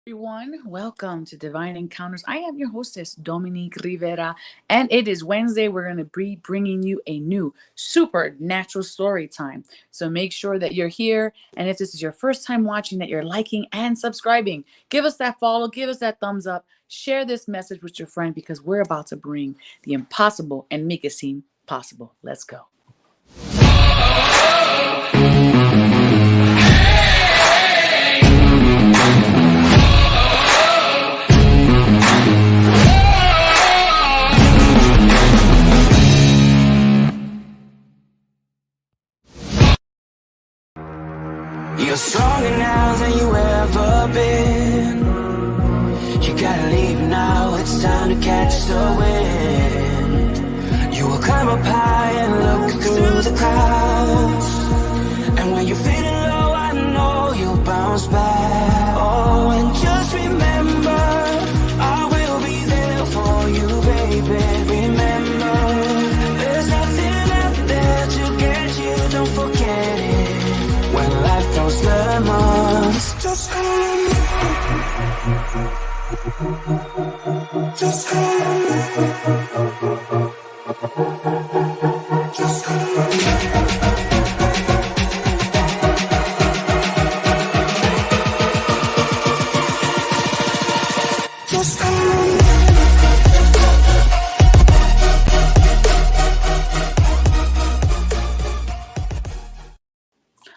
Everyone, welcome to Divine Encounters. I am your hostess, Dominique Rivera, and it is Wednesday. We're going to be bringing you a new supernatural story time. So make sure that you're here, and if this is your first time watching, that you're liking and subscribing. Give us that follow, give us that thumbs up, share this message with your friend because we're about to bring the impossible and make it seem possible. Let's go. You're stronger now than you ever been. You gotta leave now, it's time to catch the wind. You will climb up high and look through the clouds. And when you're feeling low, I know you'll bounce back. Oh, and just remember, I will be there for you, baby. Remember, there's nothing out there to get you, don't forget it. When life throws lemons, just call on me. Just call on me. Just call on me. Just call on me.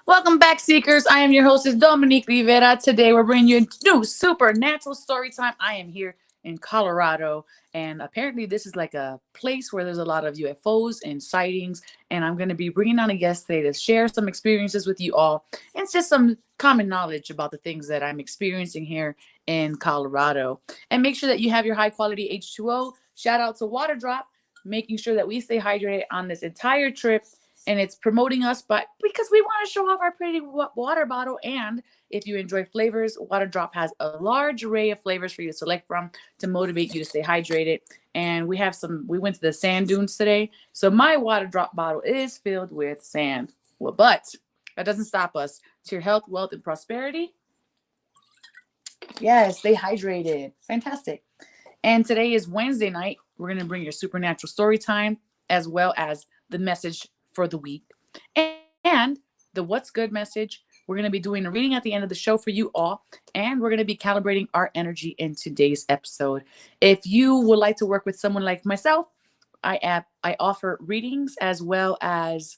Welcome back, Seekers. I am your hostess, Dominique Rivera. Today, we're bringing you a new supernatural story time. I am here in Colorado, and apparently, this is like a place where there's a lot of UFOs and sightings. And I'm going to be bringing on a guest today to share some experiences with you all, and it's just some common knowledge about the things that I'm experiencing here in Colorado. And make sure that you have your high quality H2O. Shout out to Water Drop, making sure that we stay hydrated on this entire trip. And it's promoting us because we want to show off our pretty water bottle. And if you enjoy flavors, Water Drop has a large array of flavors for you to select from to motivate you to stay hydrated. And we went to the sand dunes today. So my Water Drop bottle is filled with sand. Well, but that doesn't stop us. To your health, wealth, and prosperity. Yes, stay hydrated. Fantastic. And today is Wednesday night. We're going to bring your supernatural story time as well as the message for the week and the what's good message. We're going to be doing a reading at the end of the show for you all, and we're going to be calibrating our energy in today's episode. If you would like to work with someone like myself, I offer readings as well as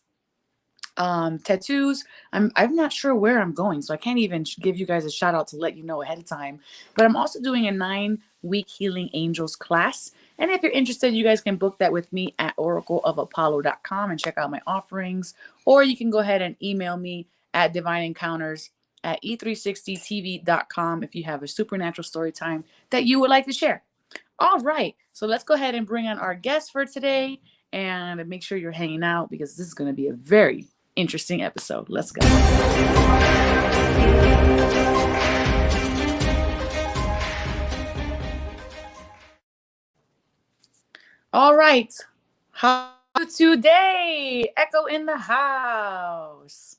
tattoos. I'm not sure where I'm going, so I can't even give you guys a shout out to let you know ahead of time. But I'm also doing a 9-week Healing Angels class. And if you're interested, you guys can book that with me at oracleofapollo.com and check out my offerings. Or you can go ahead and email me at divineencounters@e360tv.com if you have a supernatural story time that you would like to share. All right, so let's go ahead and bring on our guest for today and make sure you're hanging out because this is going to be a very interesting episode. Let's go. All right. How are you today? Echo in the house.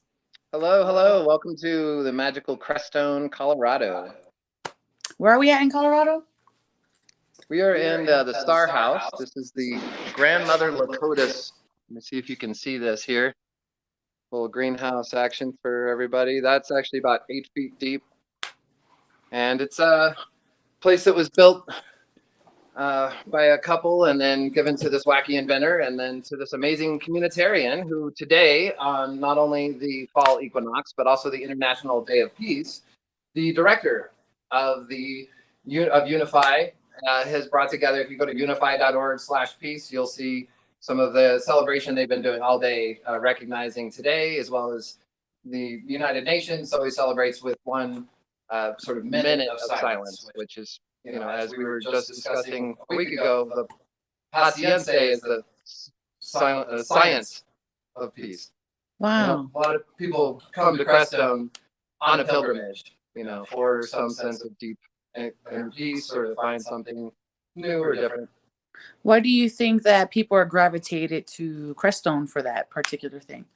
Hello, hello. Welcome to the magical Crestone, Colorado. Where are we at in Colorado? We are in the Star House. This is the Grandmother Lakota's. Let me see if you can see this here. Little greenhouse action for everybody. That's actually about 8 feet deep. And it's a place that was built by a couple and then given to this wacky inventor and then to this amazing communitarian who today, on not only the fall equinox, but also the International Day of Peace, the director of Unify has brought together. If you go to unify.org/peace, you'll see some of the celebration they've been doing all day, recognizing today, as well as the United Nations always celebrates with one sort of minute of silence, which is, as we were just discussing a week ago, the Paciente is the science of peace. Wow. A lot of people come to Crestone on a pilgrimage, for some sense of deep inner peace or to find something new or different. Why do you think that people are gravitated to Crestone for that particular thing?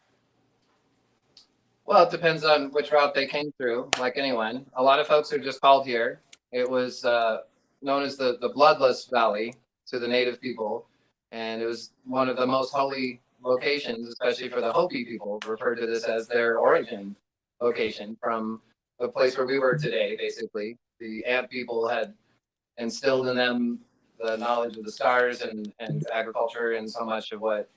Well, it depends on which route they came through, like anyone. A lot of folks are just called here. It was known as the Bloodless Valley to the native people, and it was one of the most holy locations, especially for the Hopi people, referred to this as their origin location from the place where we were today, basically. The ant people had instilled in them the knowledge of the stars and agriculture, and so much of what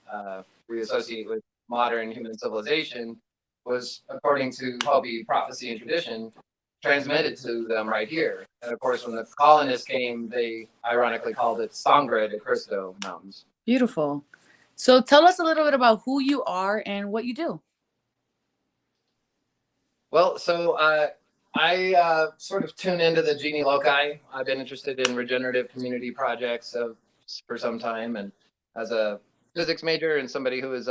we associate with modern human civilization was, according to Hopi prophecy and tradition, transmitted to them right here. And of course, when the colonists came, they ironically called it Sangre de Cristo Mountains. Beautiful. So tell us a little bit about who you are and what you do. Well, so I sort of tune into the genie loci. I've been interested in regenerative community projects for some time, and as a physics major and somebody who is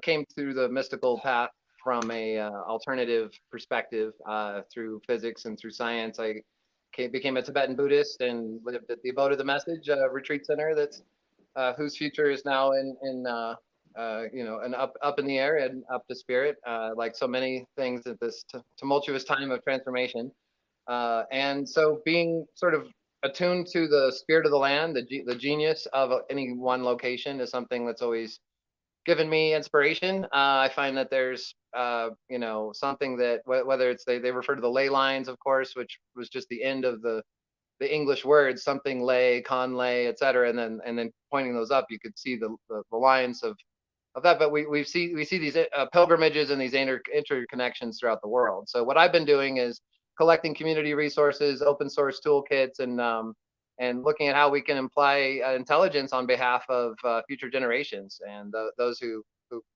came through the mystical path from a alternative perspective through physics and through science, I became a Tibetan Buddhist and lived at the Abode of the Message retreat center that's whose future is now in you know, and up in the air and up to spirit, like so many things at this tumultuous time of transformation. And so being sort of attuned to the spirit of the land, the genius of any one location is something that's always given me inspiration. I find that there's, you know, something that whether it's they refer to the ley lines, of course, which was just the end of the English words, something lay, con lay, et cetera, and then pointing those up, you could see the lines of that. But we see these pilgrimages and these interconnections throughout the world. So what I've been doing is collecting community resources, open source toolkits, and looking at how we can apply intelligence on behalf of future generations and those who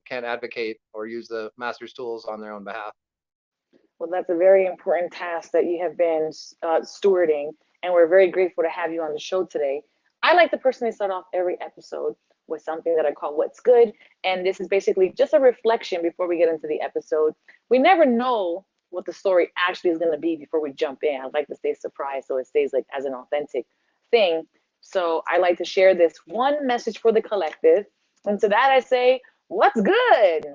can't advocate or use the master's tools on their own behalf. Well, that's a very important task that you have been stewarding, and we're very grateful to have you on the show today. I like to personally start off every episode with something that I call What's Good, and this is basically just a reflection before we get into the episode. We never know what the story actually is going to be before we jump in. I'd like to stay surprised so it stays like as an authentic thing. So I like to share this one message for the collective, and to that I say, what's good?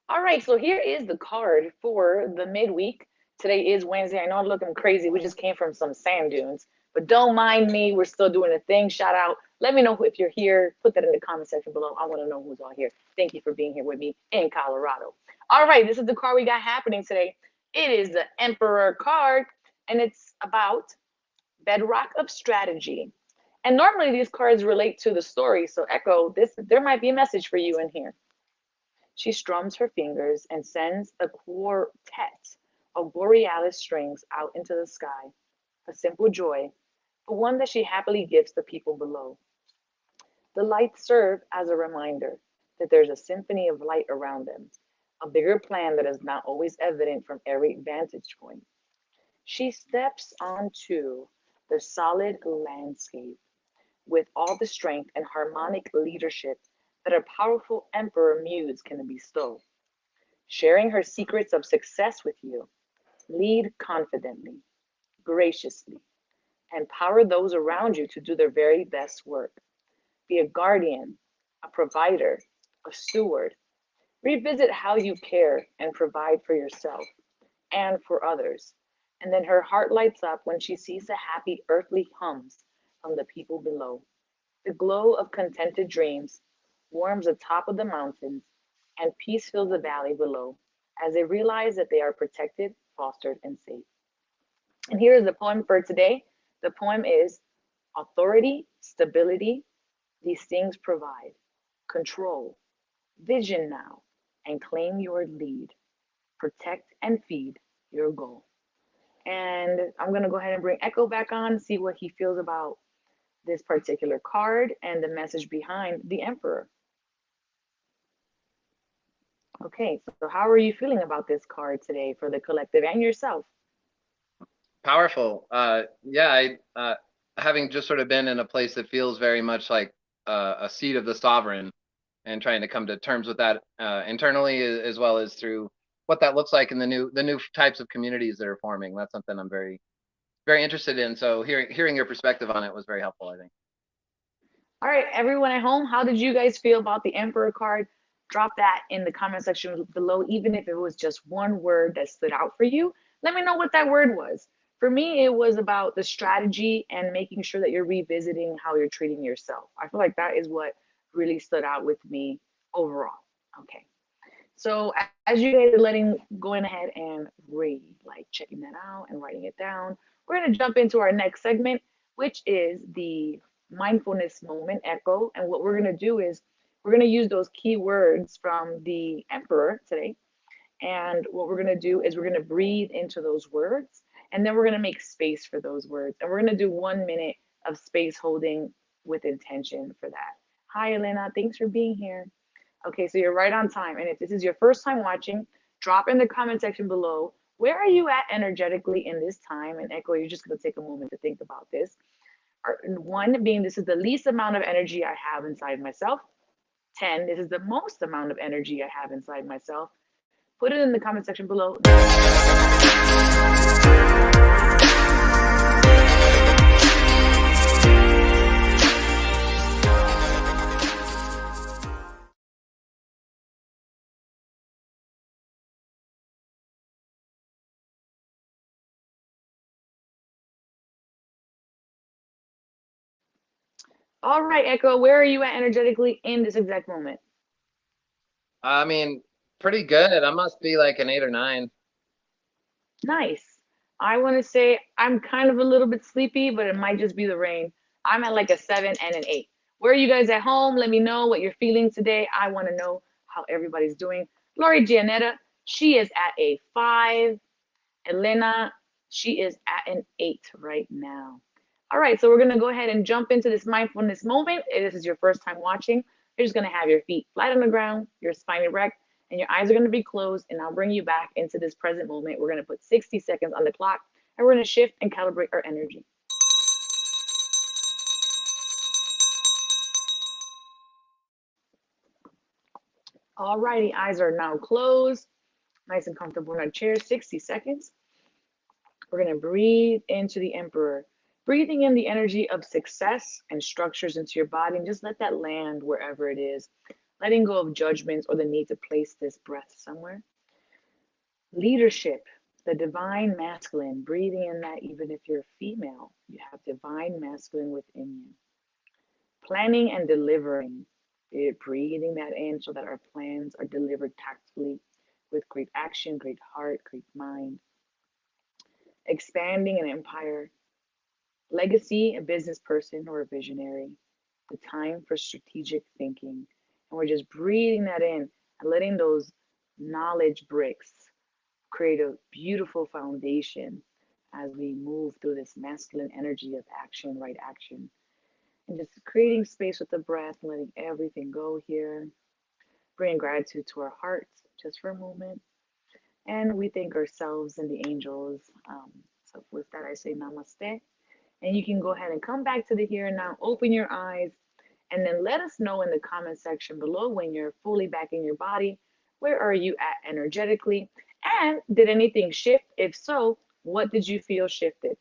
All right, so here is the card for the midweek. Today is Wednesday. I know I'm looking crazy. We just came from some sand dunes, but don't mind me. We're still doing a thing. Shout out. Let me know if you're here. Put that in the comment section below. I want to know who's all here. Thank you for being here with me in Colorado. All right, this is the card we got happening today. It is the Emperor card, and it's about bedrock of strategy. And normally these cards relate to the story. So Echo, there might be a message for you in here. She strums her fingers and sends a quartet of borealis strings out into the sky. A simple joy, but one that she happily gives the people below. The lights serve as a reminder that there's a symphony of light around them, a bigger plan that is not always evident from every vantage point. She steps onto the solid landscape with all the strength and harmonic leadership that a powerful emperor muse can bestow. Sharing her secrets of success with you, lead confidently, graciously, empower those around you to do their very best work. Be a guardian, a provider, a steward. Revisit how you care and provide for yourself and for others. And then her heart lights up when she sees the happy earthly hums from the people below. The glow of contented dreams warms the top of the mountains, and peace fills the valley below as they realize that they are protected, fostered, and safe. And here is the poem for today. The poem is authority, stability, these things provide, control, vision now, and claim your lead, protect and feed your goal. And I'm going to go ahead and bring Echo back on, see what he feels about this particular card and the message behind the Emperor. Okay, so how are you feeling about this card today for the collective and yourself? Powerful. Yeah, having just sort of been in a place that feels very much like a seat of the sovereign, and trying to come to terms with that internally as well as through what that looks like in the new types of communities that are forming. That's something I'm very interested in. So hearing your perspective on it was very helpful, I think. All right, everyone at home, how did you guys feel about the Emperor card? Drop that in the comment section below, even if it was just one word that stood out for you. Let me know what that word was. For me, it was about the strategy and making sure that you're revisiting how you're treating yourself. I feel like that is what really stood out with me overall. Okay. So as you guys are going ahead and like checking that out and writing it down, we're gonna jump into our next segment, which is the mindfulness moment echo. And what we're gonna do is we're gonna use those key words from the Emperor today. And what we're gonna do is we're gonna breathe into those words, and then we're gonna make space for those words. And we're gonna do 1 minute of space holding with intention for that. Hi, Elena. Thanks for being here. Okay, so you're right on time. And if this is your first time watching, drop in the comment section below. Where are you at energetically in this time? And Echo, you're just going to take a moment to think about this. One being, this is the least amount of energy I have inside myself. 10, this is the most amount of energy I have inside myself. Put it in the comment section below. All right, Echo, where are you at energetically in this exact moment? I mean, pretty good. I must be like an 8 or 9. Nice. I want to say I'm kind of a little bit sleepy, but it might just be the rain. I'm at like a 7 and an 8. Where are you guys at home? Let me know what you're feeling today. I want to know how everybody's doing. Lori Gianetta, she is at a 5. Elena, she is at an 8 right now. All right, so we're going to go ahead and jump into this mindfulness moment. If this is your first time watching, you're just going to have your feet flat on the ground, your spine erect, and your eyes are going to be closed. And I'll bring you back into this present moment. We're going to put 60 seconds on the clock, and we're going to shift and calibrate our energy. All righty, eyes are now closed, nice and comfortable in our chair. 60 seconds. We're going to breathe into the Emperor, breathing in the energy of success and structures into your body, and just let that land wherever it is, letting go of judgments or the need to place this breath somewhere. Leadership, the divine masculine, breathing in that even if you're female, you have divine masculine within you. Planning and delivering, breathing that in so that our plans are delivered tactfully with great action, great heart, great mind. Expanding an empire, legacy, a business person or a visionary, the time for strategic thinking. And we're just breathing that in and letting those knowledge bricks create a beautiful foundation as we move through this masculine energy of action, right action, and just creating space with the breath, letting everything go here, bringing gratitude to our hearts just for a moment. And we thank ourselves and the angels. So with that, I say namaste. And you can go ahead and come back to the here and now, open your eyes, and then let us know in the comment section below when you're fully back in your body. Where are you at energetically? And did anything shift? If so, what did you feel shifted?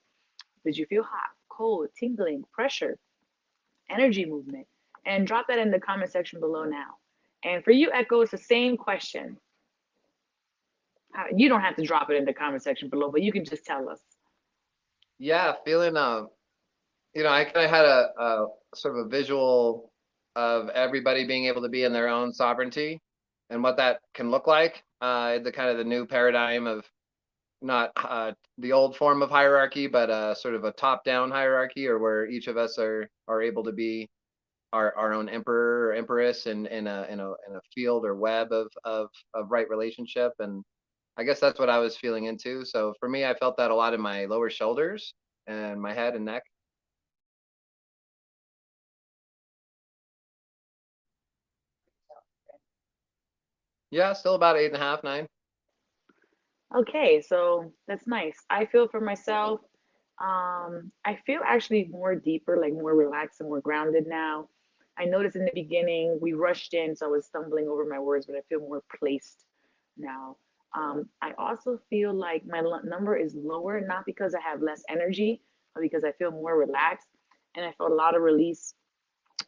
Did you feel hot, cold, tingling, pressure, energy movement? And drop that in the comment section below now. And for you, Echo, it's the same question. You don't have to drop it in the comment section below, but you can just tell us. Yeah, feeling I kind of had a sort of a visual of everybody being able to be in their own sovereignty and what that can look like. The kind of the new paradigm of not the old form of hierarchy, but sort of a top-down hierarchy, or where each of us are able to be our own emperor or empress in a field or web of right relationship. And I guess that's what I was feeling into. So for me, I felt that a lot in my lower shoulders and my head and neck. Yeah, still about 8.5, 9. Okay, so that's nice. I feel for myself, I feel actually more deeper, like more relaxed and more grounded now. I noticed in the beginning we rushed in, so I was stumbling over my words, but I feel more placed now. I also feel like my number is lower, not because I have less energy, but because I feel more relaxed, and I felt a lot of release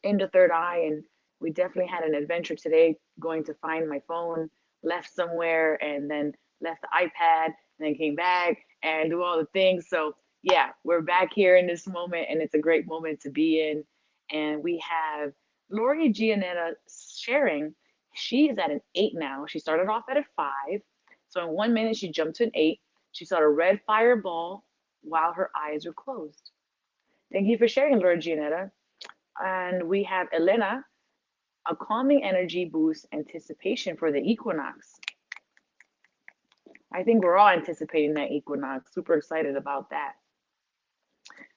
in the third eye, and we definitely had an adventure today going to find my phone left somewhere, and then left the iPad, and then came back and do all the things. So yeah, we're back here in this moment, and it's a great moment to be in. And we have Lori Gianetta sharing. She is at an 8 now. She started off at a 5. So in 1 minute, she jumped to an 8. She saw a red fireball while her eyes were closed. Thank you for sharing, Lori Gianetta. And we have Elena, a calming energy boost anticipation for the equinox. I think we're all anticipating that equinox. Super excited about that.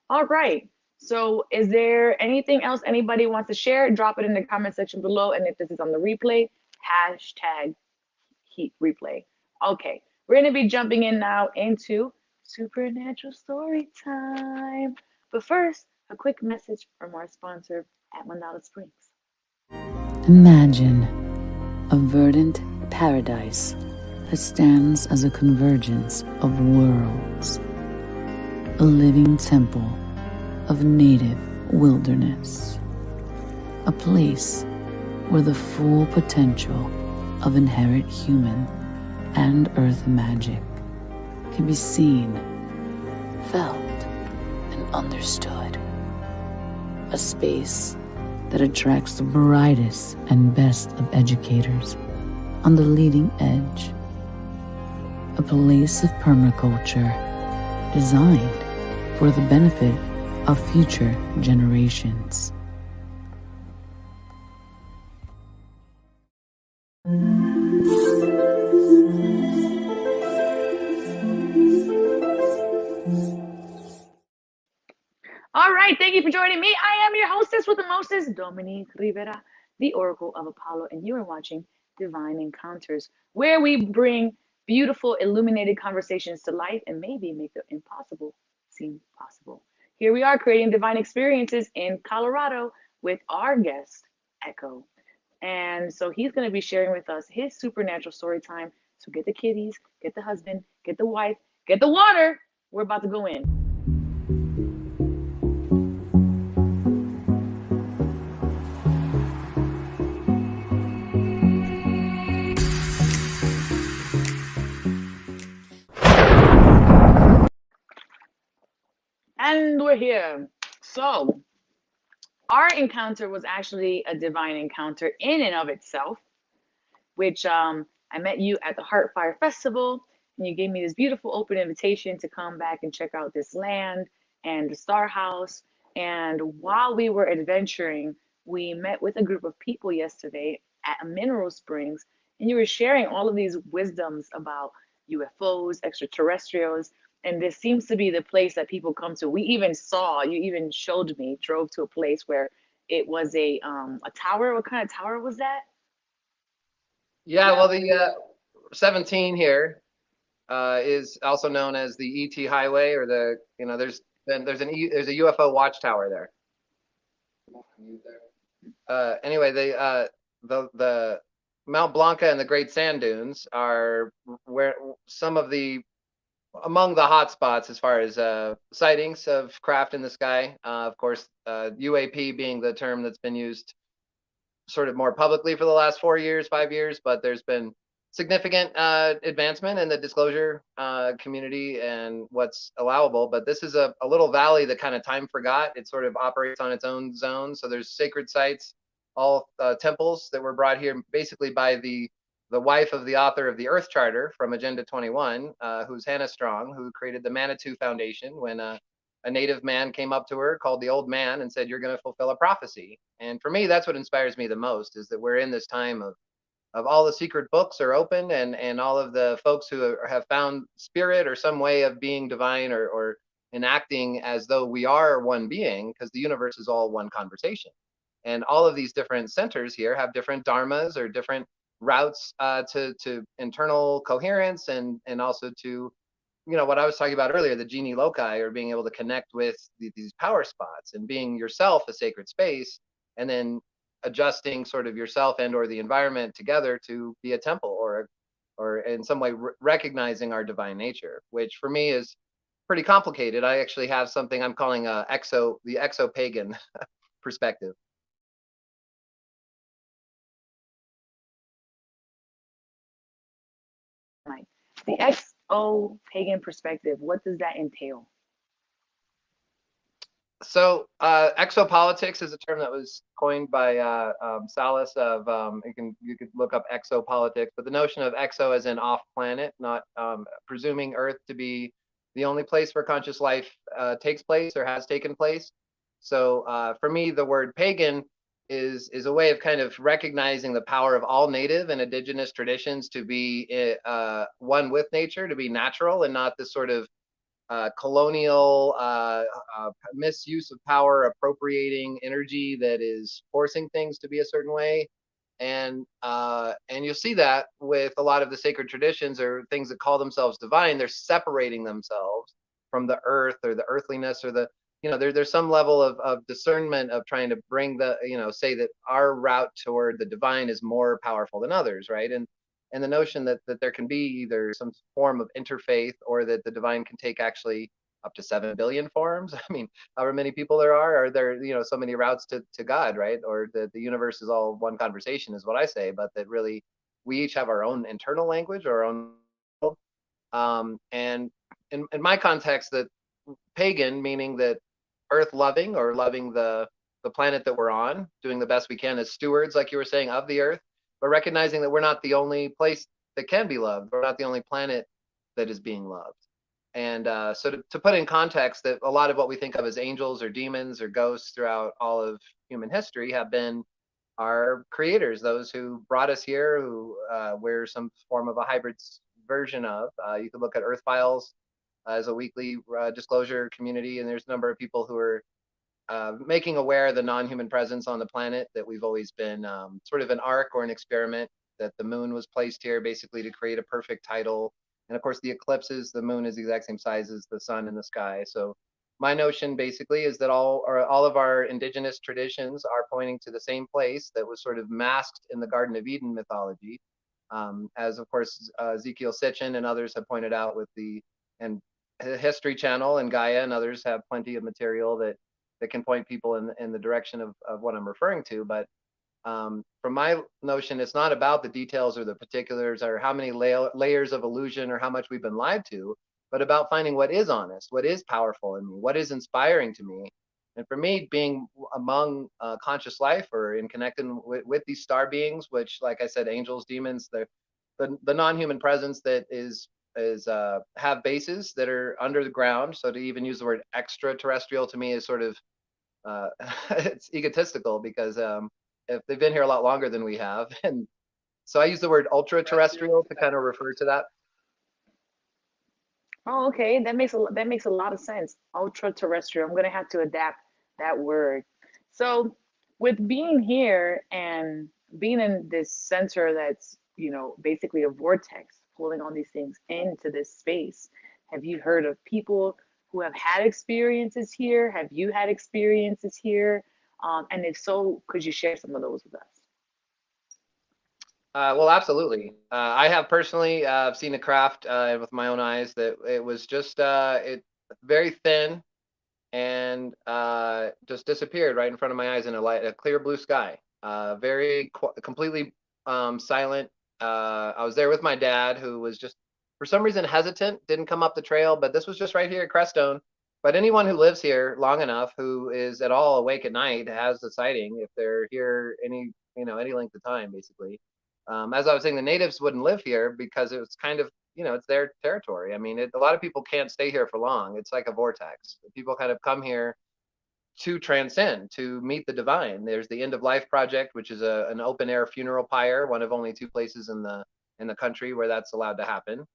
All right. So is there anything else anybody wants to share? Drop it in the comment section below. And if this is on the replay, hashtag heat replay. Okay. We're going to be jumping in now into supernatural story time. But first, a quick message from our sponsor at Mandala Springs. Imagine a verdant paradise that stands as a convergence of worlds, a living temple of native wilderness, a place where the full potential of inherent human and earth magic can be seen, felt, and understood. A space that attracts the brightest and best of educators on the leading edge. A place of permaculture designed for the benefit of future generations. All right, thank you for joining me. I am your hostess with the mostest, Dominique Rivera, the Oracle of Apollo, and you are watching Divine Encounters, where we bring beautiful, illuminated conversations to life and maybe make the impossible seem possible. Here we are creating divine experiences in Colorado with our guest, Echo. And so he's going to be sharing with us his supernatural story time. So get the kitties, get the husband, get the wife, get the water. We're about to go in. And we're here. So, our encounter was actually a divine encounter in and of itself, which I met you at the Heartfire Festival, and you gave me this beautiful open invitation to come back and check out this land and the Star House. And while we were adventuring, we met with a group of people yesterday at Mineral Springs, and you were sharing all of these wisdoms about UFOs, extraterrestrials, and this seems to be the place that people come to. We even saw, you even showed me, drove to a place where it was a tower. What kind of tower was that? Yeah, well, the 17 here is also known as the ET Highway, or the there's a UFO watchtower there. Anyway, the Mount Blanca and the Great Sand Dunes are where some of the among the hot spots as far as sightings of craft in the sky. Of course, UAP being the term that's been used sort of more publicly for the last 4 years, 5 years, but there's been significant advancement in the disclosure community and what's allowable. But this is a little valley that kind of time forgot. It sort of operates on its own zone. So there's sacred sites, all temples that were brought here basically by the wife of the author of the Earth Charter from Agenda 21, who's Hannah Strong, who created the Manitou Foundation when a native man came up to her called the Old Man and said, "You're going to fulfill a prophecy." And for me, that's what inspires me the most, is that we're in this time of all the secret books are open, and all of the folks who have found spirit or some way of being divine or enacting as though we are one being, because the universe is all one conversation. And all of these different centers here have different dharmas or different routes to internal coherence, and also to what I was talking about earlier, the genie loci, or being able to connect with these power spots and being yourself a sacred space, and then adjusting sort of yourself and or the environment together to be a temple, or in some way recognizing our divine nature, which for me is pretty complicated. I actually have something I'm calling the exo pagan perspective. The XO pagan perspective, what does that entail? So exopolitics is a term that was coined by Salas of you could look up exopolitics, but the notion of exo as in off planet, not presuming Earth to be the only place where conscious life takes place or has taken place. So for me, the word pagan is a way of kind of recognizing the power of all native and indigenous traditions to be one with nature, to be natural and not this sort of colonial misuse of power, appropriating energy that is forcing things to be a certain way. And you'll see that with a lot of the sacred traditions or things that call themselves divine, they're separating themselves from the earth or the earthliness or the there's some level of discernment of trying to bring the say that our route toward the divine is more powerful than others, right? And the notion that there can be either some form of interfaith or that the divine can take actually up to 7 billion forms. I mean, however many people there are there, so many routes to God, right? Or that the universe is all one conversation is what I say, but that really we each have our own internal language or our own. And in my context, that pagan, meaning that earth loving or loving the planet that we're on, doing the best we can as stewards, like you were saying, of the earth, but recognizing that we're not the only place that can be loved. We're not the only planet that is being loved. And so to put in context that a lot of what we think of as angels or demons or ghosts throughout all of human history have been our creators, those who brought us here, who we're some form of a hybrid version of. You could look at Earth Files as a weekly disclosure community, and there's a number of people who are making aware of the non-human presence on the planet, that we've always been sort of an arc or an experiment, that the moon was placed here basically to create a perfect tidal. And of course, the eclipses, the moon is the exact same size as the sun in the sky. So my notion basically is that all of our indigenous traditions are pointing to the same place that was sort of masked in the Garden of Eden mythology. As of course, Ezekiel Sitchin and others have pointed out with and History Channel and Gaia and others have plenty of material that can point people in the direction of what I'm referring to. But from my notion, it's not about the details or the particulars or how many layers of illusion or how much we've been lied to, but about finding what is honest, what is powerful in me, what is inspiring to me. And for me, being among conscious life or in connecting with these star beings, which, like I said, angels, demons, the non-human presence that is have bases that are under the ground. So to even use the word extraterrestrial to me is sort of it's egotistical, because if they've been here a lot longer than we have, and so I use the word ultra terrestrial to kind of refer to that. Oh, okay. That makes a lot of sense. Ultra terrestrial. I'm gonna have to adapt that word. So, with being here and being in this center that's, basically a vortex pulling all these things into this space, have you heard of people who have had experiences here? Have you had experiences here? And if so, could you share some of those with us? Well, absolutely. I have personally seen a craft with my own eyes that it was just it very thin and just disappeared right in front of my eyes in a clear blue sky. Very completely silent. I was there with my dad, who was just for some reason hesitant, didn't come up the trail, but this was just right here at Crestone. But anyone who lives here long enough, who is at all awake at night, has a sighting if they're here any length of time, basically. As I was saying, the natives wouldn't live here because it was kind of, it's their territory. I mean, a lot of people can't stay here for long. It's like a vortex. People kind of come here to transcend, to meet the divine. There's the End of Life Project, which is an open air funeral pyre, one of only 2 places in the country where that's allowed to happen,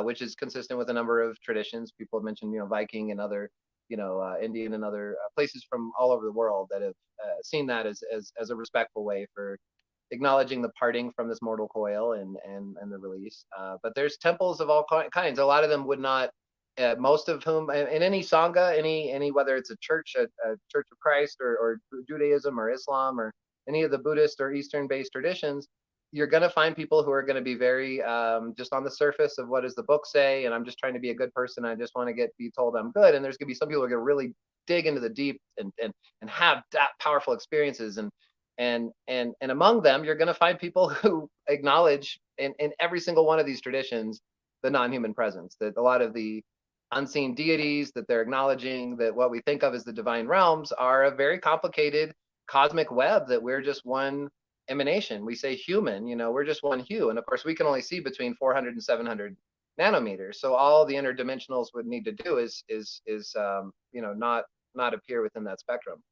which is consistent with a number of traditions. People have mentioned, Viking and other, Indian and other places from all over the world that have seen that as a respectful way for acknowledging the parting from this mortal coil and the release. But there's temples of all kinds. A lot of them would not. Most of whom, in any sangha, any whether it's a church of Christ or Judaism or Islam or any of the Buddhist or Eastern-based traditions, you're going to find people who are going to be very just on the surface of what does the book say, and I'm just trying to be a good person. I just want to be told I'm good. And there's going to be some people who are going to really dig into the deep and have that powerful experiences. And among them, you're going to find people who acknowledge in every single one of these traditions the non-human presence, that a lot of the unseen deities that they're acknowledging, that what we think of as the divine realms, are a very complicated cosmic web, that we're just one emanation. We say human, we're just one hue. And of course, we can only see between 400 and 700 nanometers. So all the interdimensionals would need to do is not appear within that spectrum.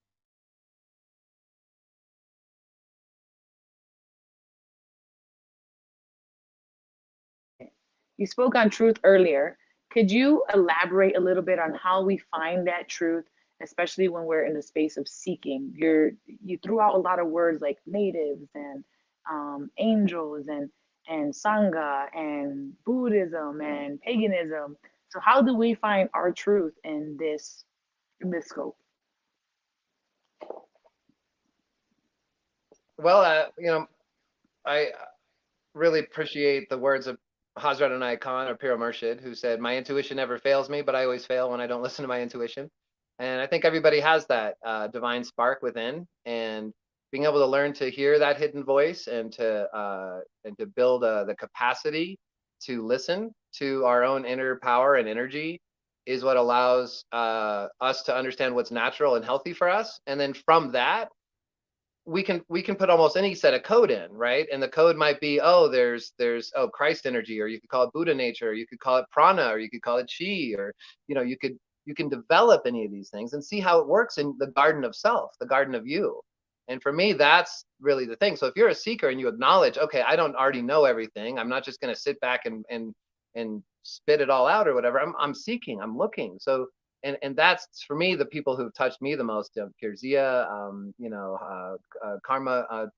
You spoke on truth earlier. Could you elaborate a little bit on how we find that truth, especially when we're in the space of seeking? You threw out a lot of words like natives and angels and sangha and Buddhism and paganism. So how do we find our truth in this scope? Well, I really appreciate the words of Hazrat Anai Khan, or Pir Murshid, who said, "My intuition never fails me, but I always fail when I don't listen to my intuition." And I think everybody has that divine spark within, and being able to learn to hear that hidden voice and to build the capacity to listen to our own inner power and energy is what allows us to understand what's natural and healthy for us. And then from that, we can put almost any set of code in, right? And the code might be, there's Christ energy, or you could call it Buddha nature, or you could call it prana, or you could call it chi, or you can develop any of these things and see how it works in the garden of self, the garden of you. And for me, that's really the thing. So if you're a seeker and you acknowledge, okay, I don't already know everything, I'm not just going to sit back and spit it all out or whatever. I'm seeking, I'm looking. So and that's, for me, the people who've touched me the most, Kirzia, Karma,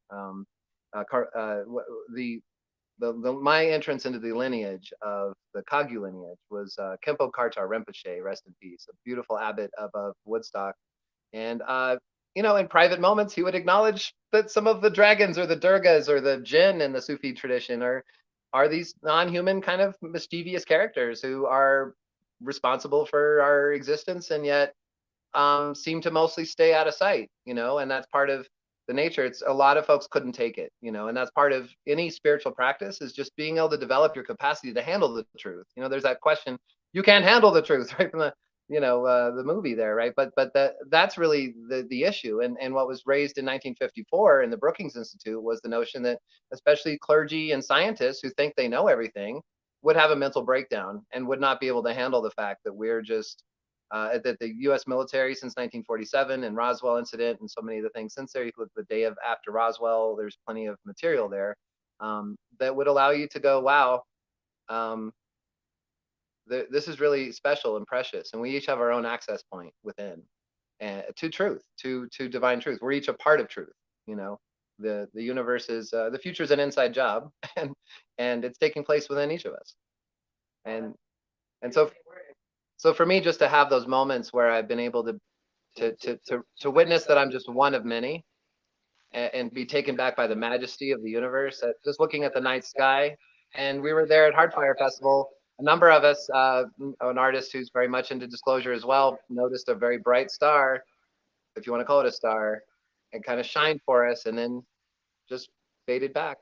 my entrance into the lineage of the Kagyu lineage was Khenpo Kartar Rinpoche, rest in peace, a beautiful abbot of Woodstock. And in private moments, he would acknowledge that some of the dragons or the Durgas or the jinn in the Sufi tradition are these non-human kind of mischievous characters who are responsible for our existence, and yet seem to mostly stay out of sight, and that's part of the nature. It's a lot of folks couldn't take it, and that's part of any spiritual practice, is just being able to develop your capacity to handle the truth. There's that question, you can't handle the truth, right, from the movie there, right? But that's really the issue. And what was raised in 1954 in the Brookings Institute was the notion that especially clergy and scientists who think they know everything would have a mental breakdown and would not be able to handle the fact that we're just that the U.S. military since 1947 and Roswell incident and so many of the things since there, you look at the day after Roswell, there's plenty of material there that would allow you to go, wow, this is really special and precious, and we each have our own access point within to truth, to divine truth. We're each a part of truth. The universe is the future is an inside job, and it's taking place within each of us. And so for me, just to have those moments where I've been able to witness that I'm just one of many, and be taken back by the majesty of the universe, just looking at the night sky. And we were there at Heartfire Festival. A number of us, an artist who's very much into disclosure as well, noticed a very bright star, if you want to call it a star, and kind of shined for us, and then just faded back.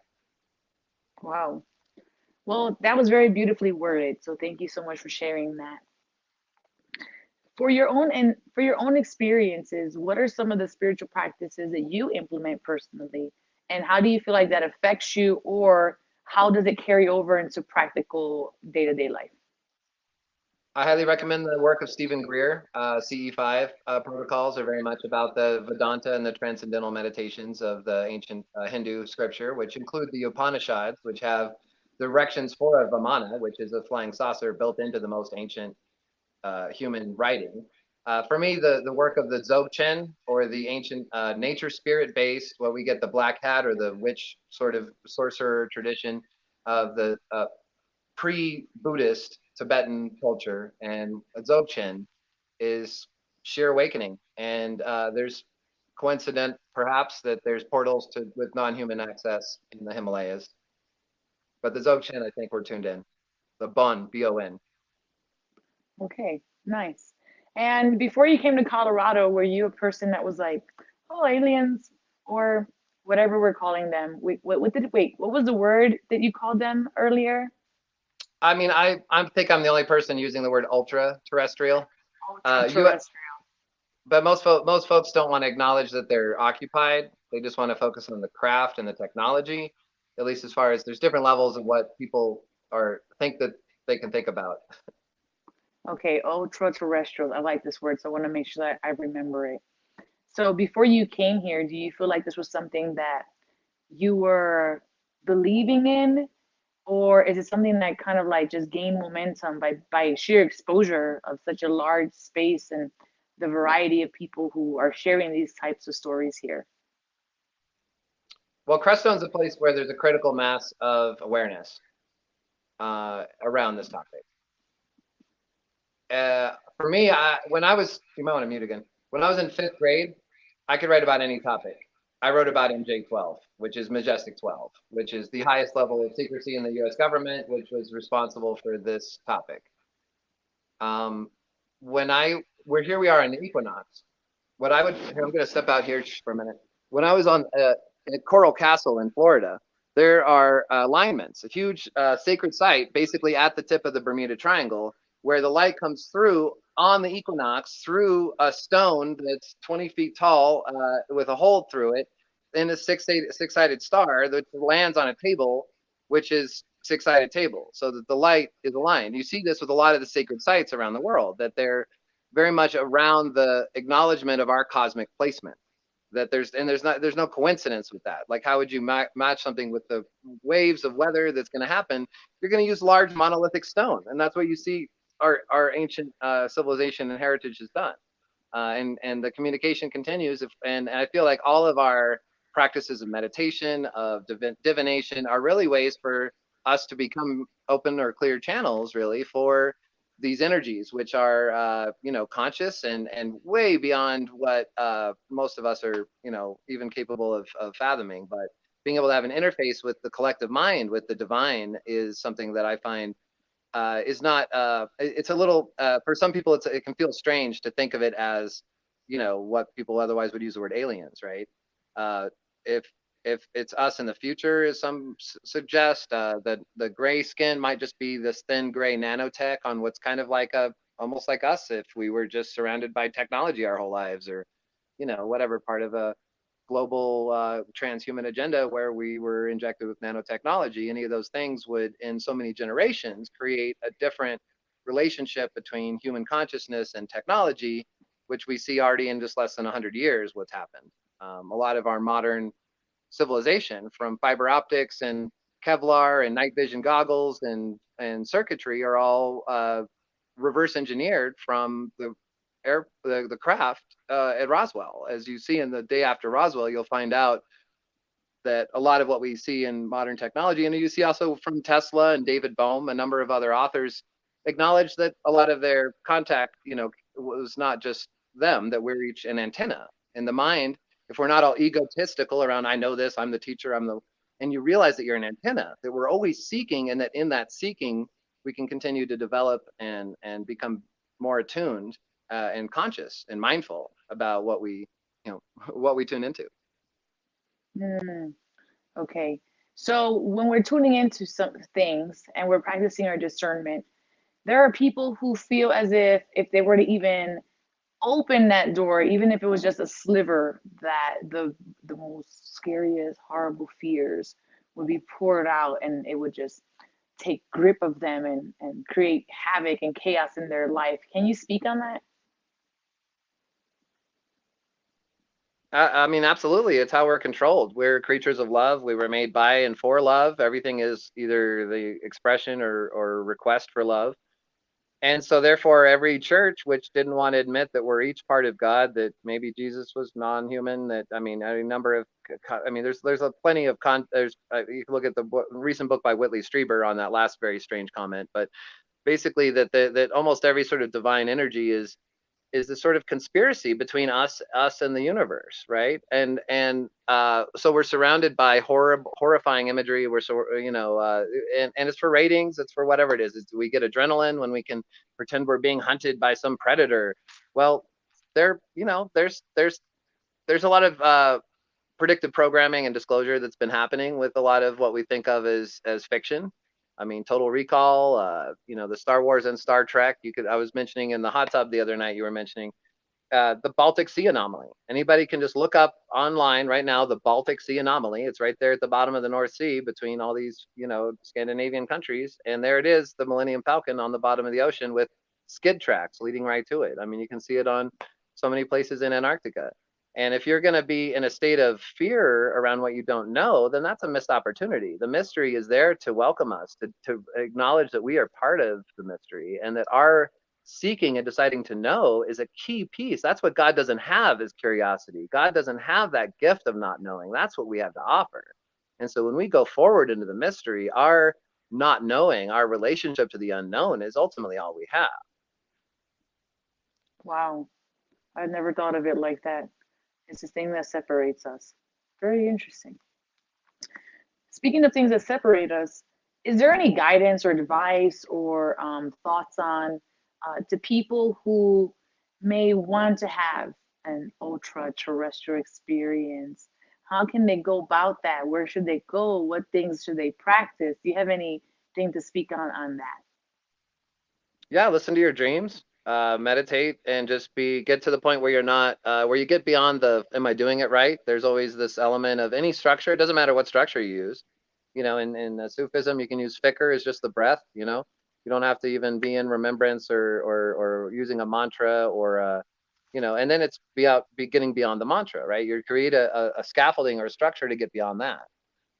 Wow. Well, that was very beautifully worded. So thank you so much for sharing that. For your own experiences, what are some of the spiritual practices that you implement personally, and how do you feel like that affects you, or how does it carry over into practical day-to-day life? I highly recommend the work of Stephen Greer. CE5 protocols are very much about the Vedanta and the transcendental meditations of the ancient Hindu scripture, which include the Upanishads, which have directions for a Vamana, which is a flying saucer built into the most ancient human writing. For me, the work of the Dzogchen, or the ancient nature spirit based, what we get the black hat or the witch sort of sorcerer tradition of the pre-Buddhist Tibetan culture, and Dzogchen is sheer awakening. And there's coincident, perhaps, that there's portals with non-human access in the Himalayas. But the Dzogchen, I think we're tuned in. The Bon, B-O-N. Okay, nice. And before you came to Colorado, were you a person that was like, oh, aliens, or whatever we're calling them? What was the word that you called them earlier? I mean, I think I'm the only person using the word ultra terrestrial. You, Terrestrial. but most folks don't want to acknowledge that they're occupied. They just want to focus on the craft and the technology. At least as far as there's different levels of what people are think that they can think about. Okay, ultra terrestrial. I like this word, so I want to make sure that I remember it. So before you came here, do you feel like this was something that you were believing in, or is it something that kind of like just gained momentum by sheer exposure of such a large space and the variety of people who are sharing these types of stories here? Well, Creststone's a place where there's a critical mass of awareness around this topic. For me, when I was, you might want to mute again. When I was in fifth grade, I could write about any topic. I wrote about MJ12, which is Majestic 12, which is the highest level of secrecy in the U.S. government, which was responsible for this topic. We're here, we are in the equinox. I'm going to step out here for a minute. When I was at Coral Castle in Florida, there are alignments, a huge sacred site, basically at the tip of the Bermuda Triangle, where the light comes through on the equinox through a stone that's 20 feet tall with a hole through it in a six-sided star that lands on a table, which is six-sided table, so that the light is aligned. You see this with a lot of the sacred sites around the world, that they're very much around the acknowledgement of our cosmic placement. That there's no coincidence with that. Like, how would you match something with the waves of weather that's going to happen? You're going to use large monolithic stone, and that's what you see our ancient civilization and heritage has done. And the communication continues. And I feel like all of our practices of meditation, of divination, are really ways for us to become open or clear channels, really, for these energies, which are conscious and way beyond what most of us are even capable of fathoming. But being able to have an interface with the collective mind, with the divine, is something that I find is not it's a little for some people it can feel strange to think of it as what people otherwise would use the word aliens, right? If it's us in the future, as some suggest, that the gray skin might just be this thin gray nanotech on what's kind of like almost like us if we were just surrounded by technology our whole lives, or whatever part of a global transhuman agenda where we were injected with nanotechnology. Any of those things would, in so many generations, create a different relationship between human consciousness and technology, which we see already in just less than 100 years what's happened. A lot of our modern civilization, from fiber optics and Kevlar and night vision goggles and circuitry, are all reverse engineered from the craft at Roswell. As you see in the day after Roswell, you'll find out that a lot of what we see in modern technology, and you see also from Tesla and David Bohm, a number of other authors, acknowledge that a lot of their contact, was not just them, that we're each an antenna in the mind. If we're not all egotistical around, I know this, I'm the teacher, and you realize that you're an antenna, that we're always seeking, and that in that seeking, we can continue to develop and become more attuned and conscious and mindful about what we tune into. Mm, okay. So when we're tuning into some things and we're practicing our discernment, there are people who feel as if they were to even open that door, even if it was just a sliver, that the most scariest, horrible fears would be poured out and it would just take grip of them and create havoc and chaos in their life. Can you speak on that? I mean, absolutely. It's how we're controlled. We're creatures of love. We were made by and for love. Everything is either the expression or request for love. And so therefore every church which didn't want to admit that we're each part of God, that maybe Jesus was non-human, that, I mean, a number of, I mean, there's a plenty of, you can look at the recent book by Whitley Strieber on that last very strange comment, but basically that almost every sort of divine energy is this sort of conspiracy between us and the universe, right? And so we're surrounded by horrifying imagery. We're and it's for ratings. It's for whatever it is. We get adrenaline when we can pretend we're being hunted by some predator. Well, there's a lot of predictive programming and disclosure that's been happening with a lot of what we think of as fiction. I mean, Total Recall, the Star Wars and Star Trek. I was mentioning in the hot tub the other night, you were mentioning the Baltic Sea anomaly. Anybody can just look up online right now the Baltic Sea anomaly. It's right there at the bottom of the North Sea between all these, Scandinavian countries. And there it is, the Millennium Falcon on the bottom of the ocean with skid tracks leading right to it. I mean, you can see it on so many places in Antarctica. And if you're going to be in a state of fear around what you don't know, then that's a missed opportunity. The mystery is there to welcome us, to acknowledge that we are part of the mystery and that our seeking and deciding to know is a key piece. That's what God doesn't have, is curiosity. God doesn't have that gift of not knowing. That's what we have to offer. And so when we go forward into the mystery, our not knowing, our relationship to the unknown is ultimately all we have. Wow. I've never thought of it like that. It's the thing that separates us. Very interesting. Speaking of things that separate us, is there any guidance or advice or thoughts on to people who may want to have an ultra terrestrial experience? How can they go about that? Where should they go? What things should they practice? Do you have anything to speak on that? Yeah, listen to your dreams, meditate, and just get to the point where you're not where you get beyond the am I doing it right. There's always this element of any structure. It doesn't matter what structure you use. In Sufism, you can use fikr as just the breath. You don't have to even be in remembrance or using a mantra or and then it's getting beyond the mantra, right? You create a scaffolding or a structure to get beyond that.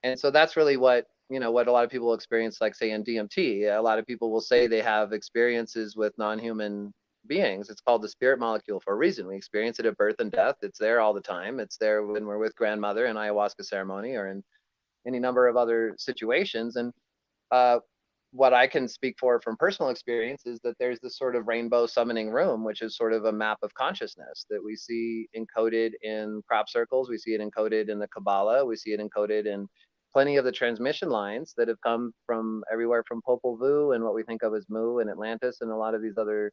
And so that's really what what a lot of people experience, like say in DMT. A lot of people will say they have experiences with non-human beings. It's called the spirit molecule for a reason. We experience it at birth and death. It's there all the time. It's there when we're with grandmother in ayahuasca ceremony or in any number of other situations. And uh, what I can speak for from personal experience is that there's this sort of rainbow summoning room, which is sort of a map of consciousness that we see encoded in crop circles. We see it encoded in the Kabbalah. We see it encoded in plenty of the transmission lines that have come from everywhere from Popol Vuh and what we think of as Mu and Atlantis and a lot of these other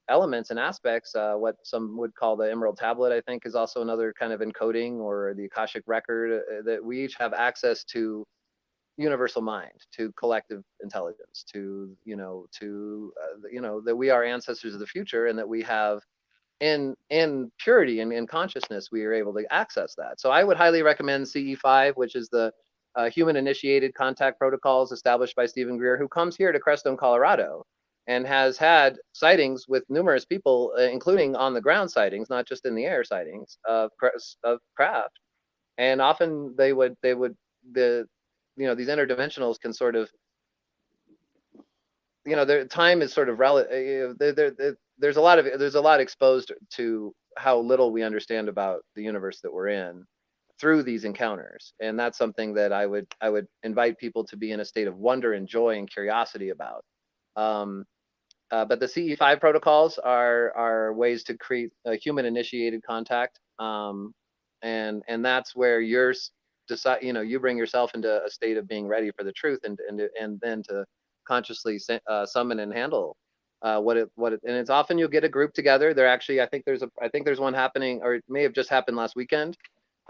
elements and aspects. What some would call the Emerald Tablet, I think, is also another kind of encoding, or the Akashic Record, that we each have access to universal mind, to collective intelligence, to that we are ancestors of the future, and that we have in purity and in consciousness, we are able to access that. So I would highly recommend CE5, which is the human initiated contact protocols established by Stephen Greer, who comes here to Crestone, Colorado, and has had sightings with numerous people, including on the ground sightings, not just in the air sightings of craft. And often they would these interdimensionals can sort of, their time is sort of relative. There's a lot exposed to how little we understand about the universe that we're in through these encounters, and that's something that I would invite people to be in a state of wonder and joy and curiosity about. But the CE5 protocols are ways to create a human initiated contact, and that's where you're you bring yourself into a state of being ready for the truth, and then to consciously summon and handle and it's often you'll get a group together. There actually, I think there's one happening, or it may have just happened last weekend.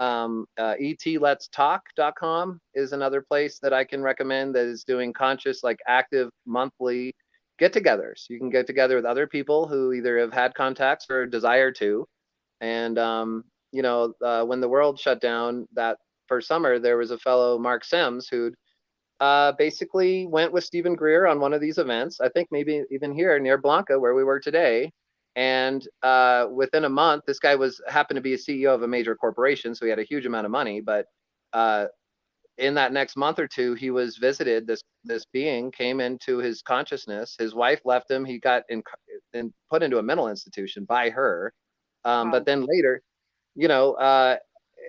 ETLetsTalk.com is another place that I can recommend that is doing conscious, like active monthly get-togethers. You can get together with other people who either have had contacts or desire to. And when the world shut down that first summer, there was a fellow, Mark Sims, who'd basically went with Stephen Greer on one of these events. I think maybe even here near Blanca, where we were today. And within a month, this guy happened to be a CEO of a major corporation, so he had a huge amount of money. But in that next month or two, he was visited. This being came into his consciousness. His wife left him. He got put into a mental institution by her. But then later,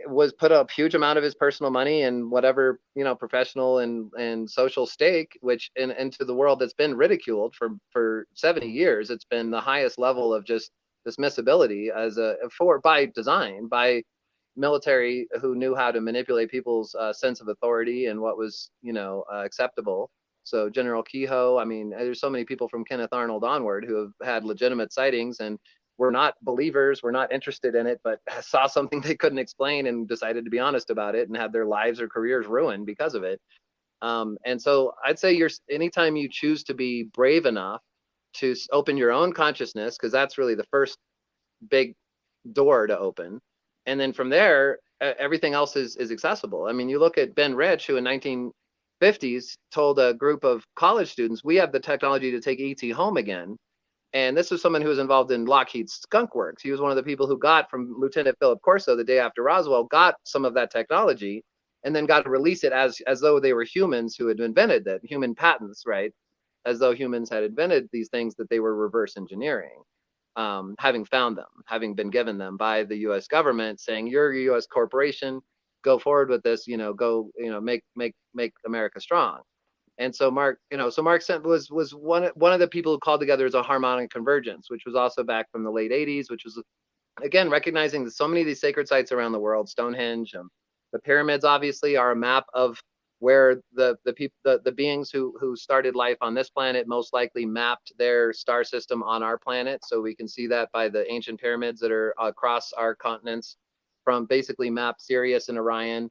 was put up huge amount of his personal money and whatever, professional and social stake, which into the world that's been ridiculed for 70 years. It's been the highest level of just dismissibility by design, by military who knew how to manipulate people's sense of authority and what was, acceptable. So General Kehoe, I mean, there's so many people from Kenneth Arnold onward who have had legitimate sightings and were not believers, were not interested in it, but saw something they couldn't explain and decided to be honest about it and had their lives or careers ruined because of it. And so I'd say anytime you choose to be brave enough to open your own consciousness, because that's really the first big door to open. And then from there, everything else is accessible. I mean, you look at Ben Rich, who in 1950s told a group of college students, we have the technology to take ET home again. And this was someone who was involved in Lockheed's skunk works. He was one of the people who got from Lieutenant Philip Corso the day after Roswell, got some of that technology, and then got to release it as though they were humans who had invented that, human patents, right? As though humans had invented these things that they were reverse engineering, having found them, having been given them by the U.S. government, saying, "You're a U.S. corporation, go forward with this, make America strong." And so Mark, was one of the people who called together as a harmonic convergence, which was also back from the late 80s, which was again recognizing that so many of these sacred sites around the world, Stonehenge, the pyramids obviously are a map of where the beings who started life on this planet most likely mapped their star system on our planet. So we can see that by the ancient pyramids that are across our continents, from basically map Sirius and Orion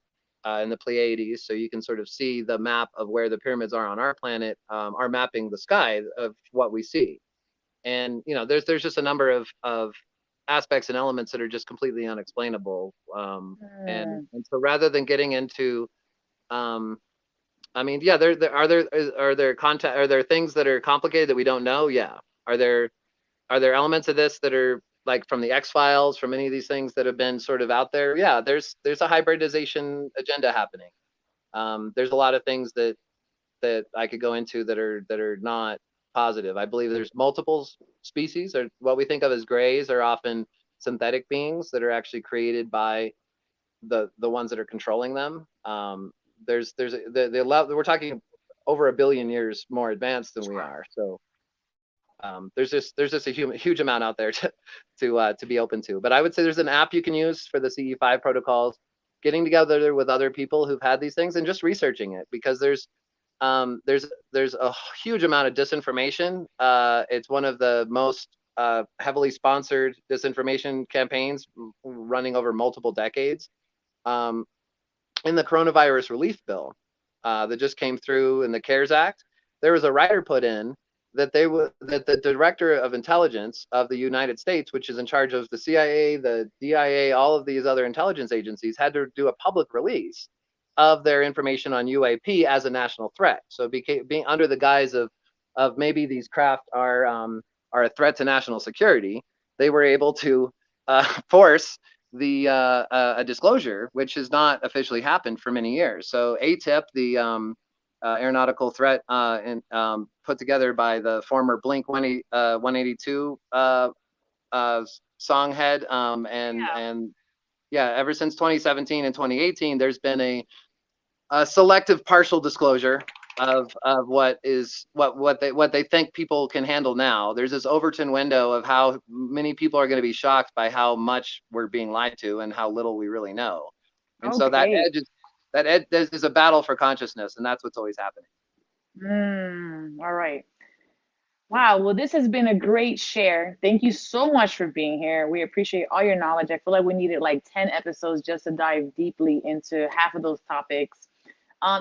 in the Pleiades. So you can sort of see the map of where the pyramids are on our planet, are mapping the sky of what we see. And there's just a number of aspects and elements that are just completely unexplainable. And so rather than getting into I mean, yeah, are there things that are complicated that we don't know? Yeah. Are there elements of this that are like from the X-Files, from any of these things that have been sort of out there? Yeah, there's a hybridization agenda happening. There's a lot of things that I could go into that are not positive. I believe there's multiple species, or what we think of as grays are often synthetic beings that are actually created by the ones that are controlling them. We're talking over 1 billion years more advanced than we are. So there's just a huge amount out there to be open to. But I would say there's an app you can use for the CE5 protocols, getting together with other people who've had these things and just researching it, because there's a huge amount of disinformation. It's one of the most heavily sponsored disinformation campaigns running over multiple decades. In the coronavirus relief bill that just came through in the CARES Act, there was a rider put in that that the Director of Intelligence of the United States, which is in charge of the CIA, the DIA, all of these other intelligence agencies, had to do a public release of their information on UAP as a national threat. So being under the guise of maybe these craft are a threat to national security, they were able to force a disclosure, which has not officially happened for many years. So ATIP, the aeronautical threat put together by the former Blink 182 songhead, and ever since 2017 and 2018, there's been a selective partial disclosure of what they think people can handle now. There's this Overton window of how many people are going to be shocked by how much we're being lied to and how little we really know. And so that edge is a battle for consciousness, and that's what's always happening. All right. Wow. Well, this has been a great share. Thank you so much for being here. We appreciate all your knowledge. I feel like we needed like 10 episodes just to dive deeply into half of those topics.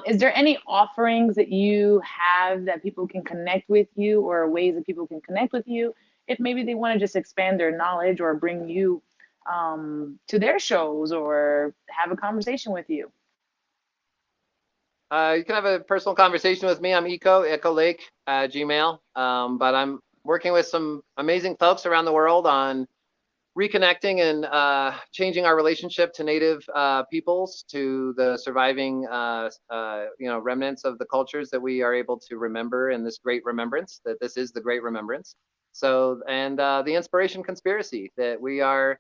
Is there any offerings that you have that people can connect with you, or ways that people can connect with you if maybe they want to just expand their knowledge or bring you to their shows or have a conversation with you? You can have a personal conversation with me. I'm Echo Lake, Gmail. But I'm working with some amazing folks around the world on reconnecting and changing our relationship to native peoples, to the surviving remnants of the cultures that we are able to remember in this great remembrance, that this is the great remembrance. So, and the inspiration conspiracy, that we are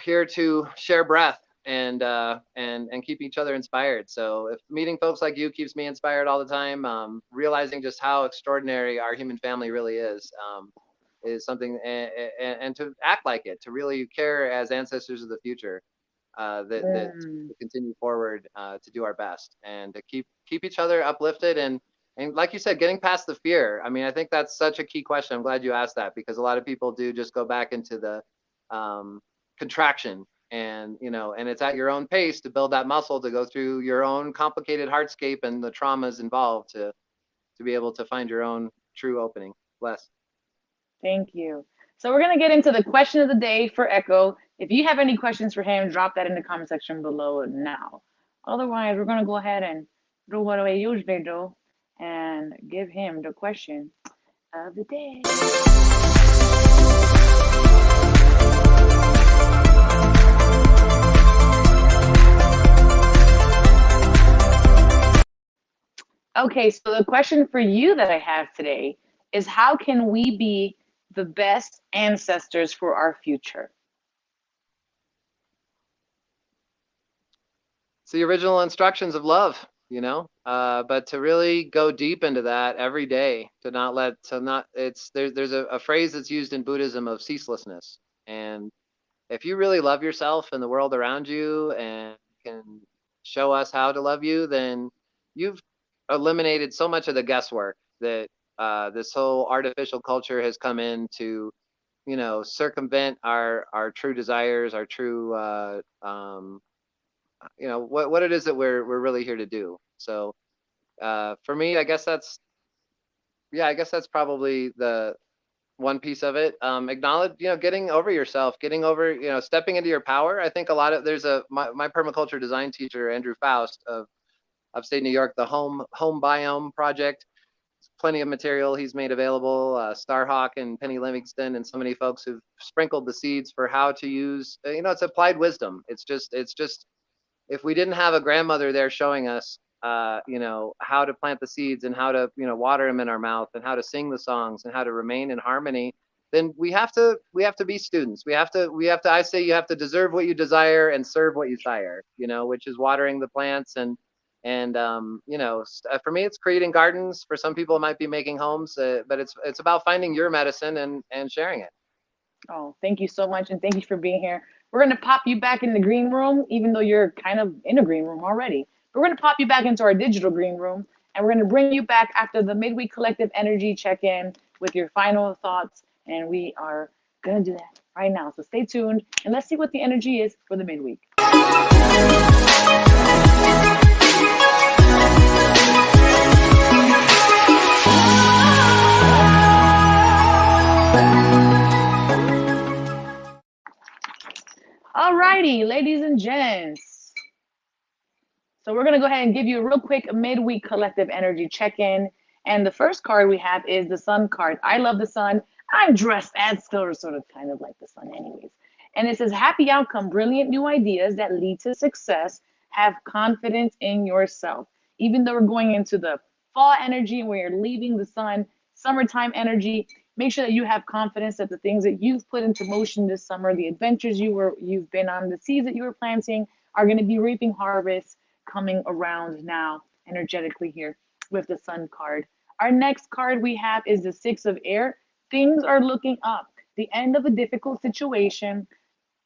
here to share breath and keep each other inspired. So if meeting folks like you keeps me inspired all the time, realizing just how extraordinary our human family really is something, and to act like it, to really care as ancestors of the future, that to continue forward, to do our best, and to keep each other uplifted, and like you said, getting past the fear. I mean, I think that's such a key question. I'm glad you asked that, because a lot of people do just go back into the contraction And, you know, and it's at your own pace to build that muscle, to go through your own complicated hardscape and the traumas involved to be able to find your own true opening. Bless. Thank you. So we're gonna get into the question of the day for Echo. If you have any questions for him, drop that in the comment section below now. Otherwise, we're gonna go ahead and do what we usually do and give him the question of the day. Okay, so the question for you that I have today is, how can we be the best ancestors for our future? It's the original instructions of love, you know, but to really go deep into that every day, to not it's there's a phrase that's used in Buddhism of ceaselessness. And if you really love yourself and the world around you and can show us how to love you, then you've eliminated so much of the guesswork that this whole artificial culture has come in to, you know, circumvent our true desires, our true you know, what it is that we're really here to do. So for me, I guess that's probably the one piece of it. Acknowledge, you know, getting over yourself, getting over, you know, stepping into your power. I think a lot of my permaculture design teacher, Andrew Faust of upstate New York, the home biome project. Plenty of material he's made available. Starhawk and Penny Livingston and so many folks who've sprinkled the seeds for how to use. You know, it's applied wisdom. It's just if we didn't have a grandmother there showing us, you know, how to plant the seeds and how to, you know, water them in our mouth and how to sing the songs and how to remain in harmony, then we have to be students. We have to, I say you have to deserve what you desire and serve what you sire, you know, which is watering the plants and you know, for me, it's creating gardens. For some people, it might be making homes, but it's about finding your medicine and sharing it. Oh, thank you so much, and thank you for being here. We're gonna pop you back in the green room, even though you're kind of in a green room already. But we're gonna pop you back into our digital green room, and we're gonna bring you back after the midweek collective energy check-in with your final thoughts, and we are gonna do that right now. So stay tuned, and let's see what the energy is for the midweek. Alrighty, ladies and gents. So we're gonna go ahead and give you a real quick midweek collective energy check-in. And the first card we have is the Sun card. I love the sun. I'm dressed as sort of kind of like the sun anyways. And it says, happy outcome, brilliant new ideas that lead to success. Have confidence in yourself. Even though we're going into the fall energy and we're leaving the sun, summertime energy, make sure that you have confidence that the things that you've put into motion this summer, the adventures you've been on, the seeds that you were planting are going to be reaping harvests coming around now energetically here with the Sun card. Our next card we have is the Six of Air. Things are looking up. The end of a difficult situation,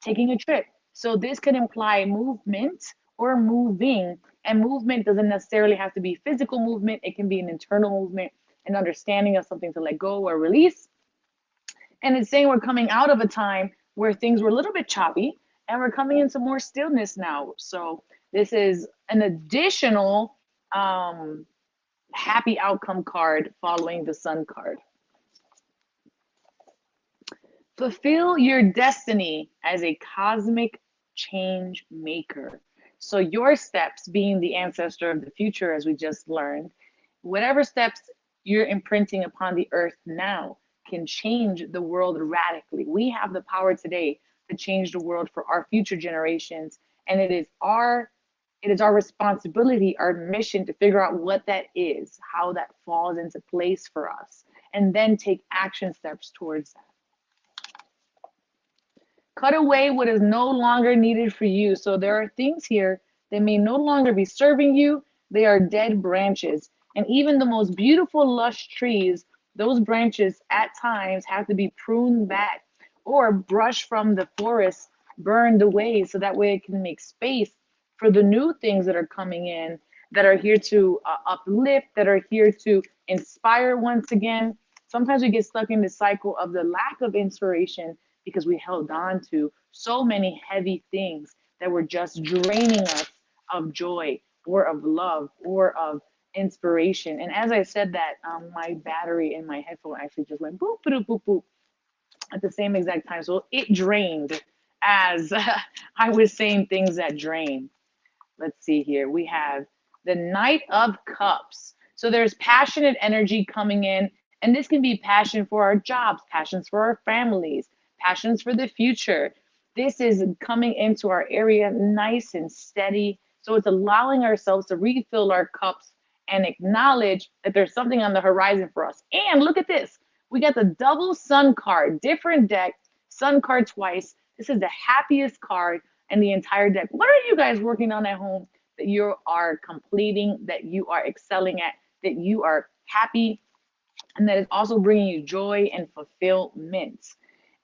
taking a trip. So this could imply movement or moving. And movement doesn't necessarily have to be physical movement. It can be an internal movement, an understanding of something to let go or release. And it's saying we're coming out of a time where things were a little bit choppy and we're coming into more stillness now. So this is an additional happy outcome card following the Sun card. Fulfill your destiny as a cosmic change maker. So your steps, being the ancestor of the future, as we just learned, whatever steps you're imprinting upon the earth now can change the world radically. We have the power today to change the world for our future generations. And it is our responsibility, our mission to figure out what that is, how that falls into place for us, and then take action steps towards that. Cut away what is no longer needed for you. So there are things here that may no longer be serving you. They are dead branches. And even the most beautiful, lush trees, those branches at times have to be pruned back or brushed from the forest, burned away, so that way it can make space for the new things that are coming in, that are here to uplift, that are here to inspire once again. Sometimes we get stuck in the cycle of the lack of inspiration because we held on to so many heavy things that were just draining us of joy or of love or of inspiration. And as I said that, my battery in my headphone actually just went boop, boop, boop, boop at the same exact time. So it drained as I was saying things that drain. Let's see here. We have the Knight of Cups. So there's passionate energy coming in, and this can be passion for our jobs, passions for our families, passions for the future. This is coming into our area nice and steady. So it's allowing ourselves to refill our cups and acknowledge that there's something on the horizon for us. And look at this. We got the double sun card, different deck, sun card twice. This is the happiest card in the entire deck. What are you guys working on at home that you are completing, that you are excelling at, that you are happy, and that is also bringing you joy and fulfillment?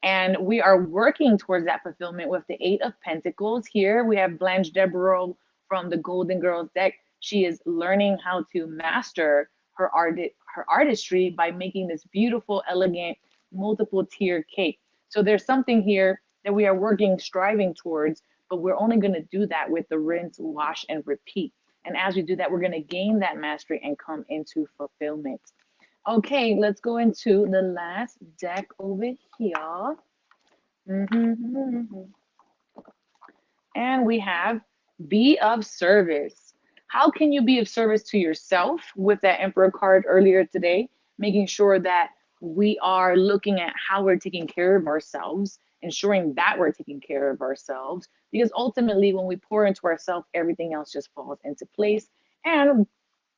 And we are working towards that fulfillment with the Eight of Pentacles. Here we have Blanche Devereaux from the Golden Girls deck. She is learning how to master her artistry by making this beautiful, elegant, multiple tier cake. So there's something here that we are working, striving towards, but we're only going to do that with the rinse, wash, and repeat. And as we do that, we're going to gain that mastery and come into fulfillment. Okay, let's go into the last deck over here. And we have be of service. How can you be of service to yourself with that Emperor card earlier today? Making sure that we are looking at how we're taking care of ourselves, ensuring that we're taking care of ourselves, because ultimately when we pour into ourselves, everything else just falls into place. And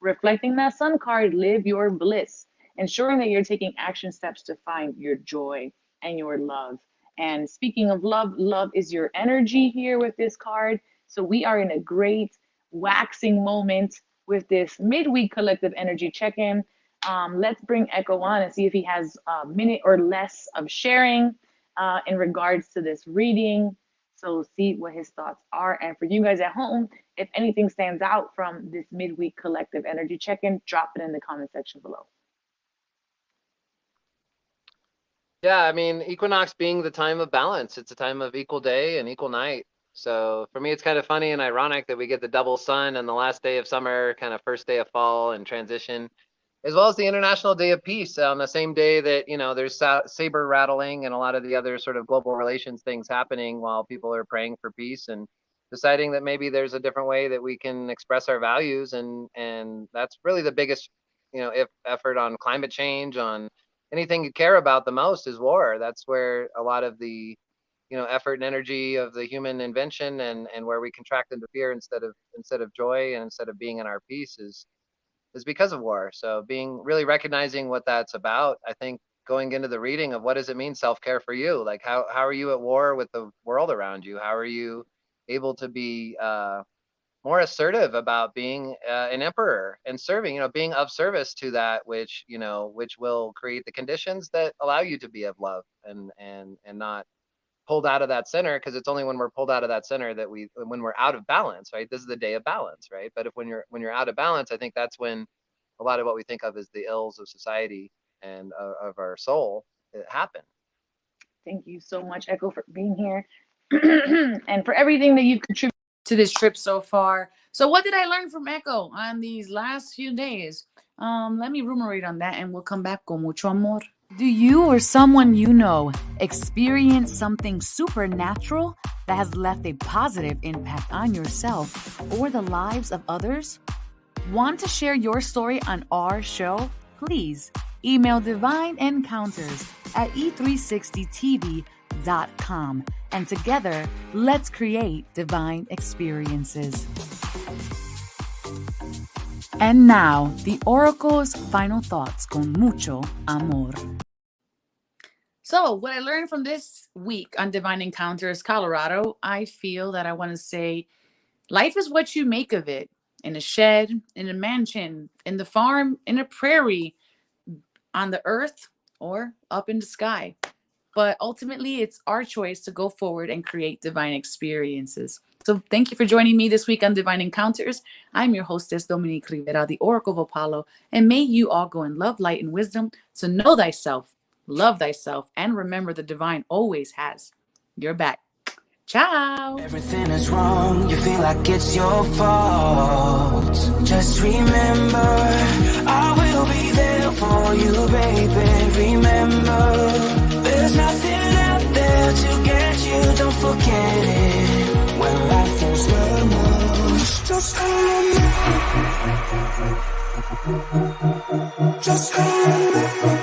reflecting that sun card, live your bliss, ensuring that you're taking action steps to find your joy and your love. And speaking of love, love is your energy here with this card. So we are in a great waxing moment with this midweek collective energy check-in. Let's bring Echo on and see if he has a minute or less of sharing in regards to this reading. So see what his thoughts are. And for you guys at home, if anything stands out from this midweek collective energy check-in, drop it in the comment section below. Yeah, I mean, equinox being the time of balance, it's a time of equal day and equal night. So for me, it's kind of funny and ironic that we get the double sun and the last day of summer, kind of first day of fall and transition, as well as the International Day of Peace on the same day that, you know, there's saber rattling and a lot of the other sort of global relations things happening while people are praying for peace and deciding that maybe there's a different way that we can express our values. And that's really the biggest, you know, effort on climate change, on anything you care about the most is war. That's where a lot of the, you know, effort and energy of the human invention and where we contract into fear instead of joy and instead of being in our peace is because of war. So being really recognizing what that's about, I think going into the reading of what does it mean self-care for you? Like how are you at war with the world around you? How are you able to be more assertive about being an emperor and serving, you know, being of service to that which, you know, which will create the conditions that allow you to be of love and not pulled out of that center, because it's only when we're pulled out of that center that when we're out of balance, right? This is the day of balance, right? But if when you're out of balance, I think that's when a lot of what we think of as the ills of society and of our soul happen. Thank you so much, Echo, for being here and for everything that you've contributed to this trip so far. So what did I learn from Echo on these last few days? Let me ruminate on that and we'll come back con mucho amor. Do you or someone you know experience something supernatural that has left a positive impact on yourself or the lives of others? Want to share your story on our show? Please email Divine Encounters at e360tv.com. And together, let's create divine experiences. And now, the Oracle's final thoughts con mucho amor. So, what I learned from this week on Divine Encounters Colorado, I feel that I want to say, life is what you make of it. In a shed, in a mansion, in the farm, in a prairie, on the earth, or up in the sky. But ultimately, it's our choice to go forward and create divine experiences. So thank you for joining me this week on Divine Encounters. I'm your hostess, Dominique Rivera, the Oracle of Apollo, and may you all go in love, light, and wisdom to know thyself, love thyself, and remember the divine always has your back. Ciao. Everything is wrong, you feel like it's your fault. Just remember, I will be there for you, baby. Remember, there's nothing out there to get you, don't forget it. When life feels lemons, just remember. Just remember.